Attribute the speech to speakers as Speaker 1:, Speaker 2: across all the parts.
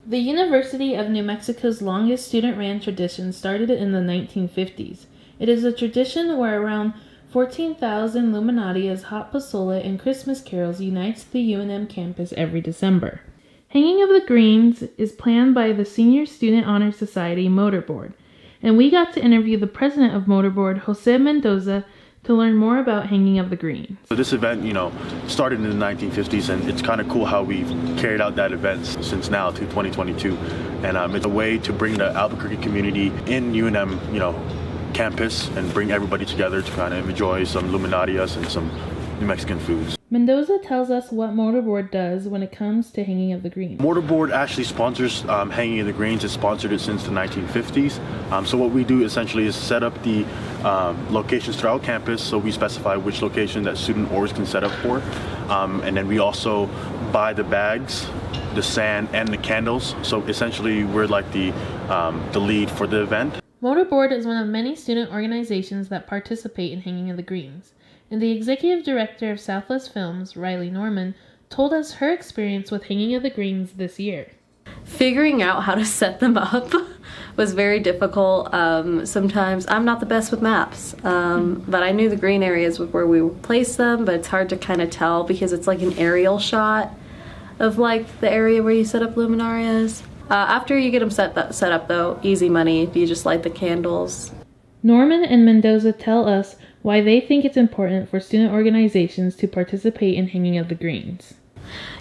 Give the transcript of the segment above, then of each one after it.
Speaker 1: The University of New Mexico's longest student-ran tradition started in the 1950s. It is a tradition where around 14,000 luminarias, hot pozole, and Christmas carols unites the UNM campus every December. Hanging of the Greens is planned by the Senior Student Honor Society Motor Board, and we got to interview the president of Motor Board, Jose Mendoza, to learn more about Hanging of the Greens.
Speaker 2: So this event, started in the 1950s, and it's kind of cool how we've carried out that event since now to 2022. And it's a way to bring the Albuquerque community in UNM, campus and bring everybody together to kind of enjoy some luminarias and some New Mexican foods.
Speaker 1: Mendoza tells us what Motor Board does when it comes to Hanging of the Greens.
Speaker 2: Motor Board actually sponsors Hanging of the Greens. It's sponsored it since the 1950s. So what we do essentially is set up the locations throughout campus. So we specify which location that student orgs can set up for. And then we also buy the bags, the sand, and the candles. So essentially we're like the lead for the event.
Speaker 1: Motor Board is one of many student organizations that participate in Hanging of the Greens. And the executive director of Southwest Films, Riley Norman, told us her experience with Hanging of the Greens this year.
Speaker 3: Figuring out how to set them up was very difficult. Sometimes I'm not the best with maps, but I knew the green areas where we would place them, but it's hard to kind of tell because it's like an aerial shot of like the area where you set up luminarias. After you get them set up though, easy money, you just light the candles.
Speaker 1: Norman and Mendoza tell us why they think it's important for student organizations to participate in Hanging of the Greens.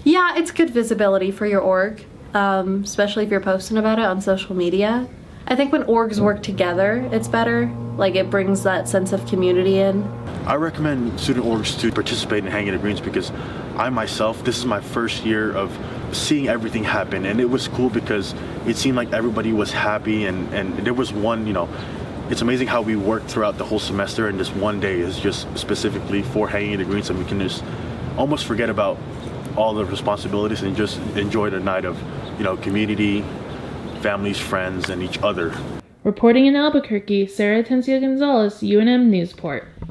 Speaker 3: Yeah, it's good visibility for your org, especially if you're posting about it on social media. I think when orgs work together, it's better. Like it brings that sense of community in.
Speaker 2: I recommend student orgs to participate in Hanging of the Greens because I myself, this is my first year of seeing everything happen, and it was cool because it seemed like everybody was happy and there was one, it's amazing how we worked throughout the whole semester, and this one day is just specifically for Hanging of the Greens, and we can just almost forget about all the responsibilities and just enjoy the night of, community, families, friends, and each other.
Speaker 1: Reporting in Albuquerque, Sarah Atencio-Gonzales, UNM Newsport.